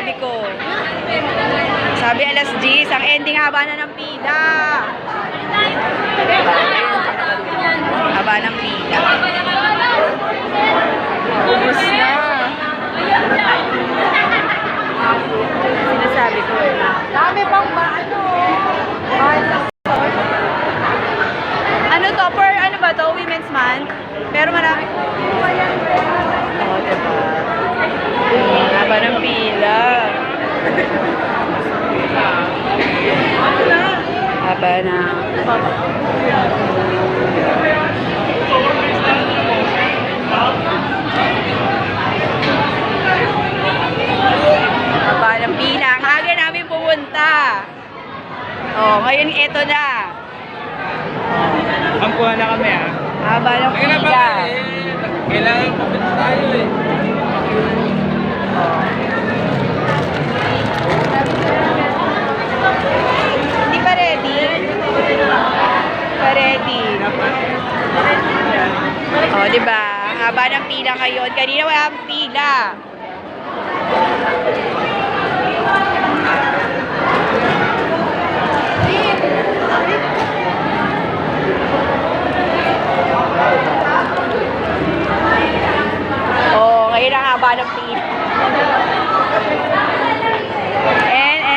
sinasabi ko. Sabi alas 10, ang ending haba na ng pila. Haba ng pila. Ubus na. Sinasabi ko eh. Dami pang ba, Ano to? For ano ba to? Women's Month? Pero marami. Oo, diba? Haba ng pila. Haba na. Haba ng pila. Ang aga namin pumunta. Oh, ngayon ito na. Kampuhan na kami ah. Haba ng pila. Kailangan pupunta tayo eh. Hindi pa ready? Pa ready. Oh, di ba? Haba ng pila ngayon. Kanina wala pang pila.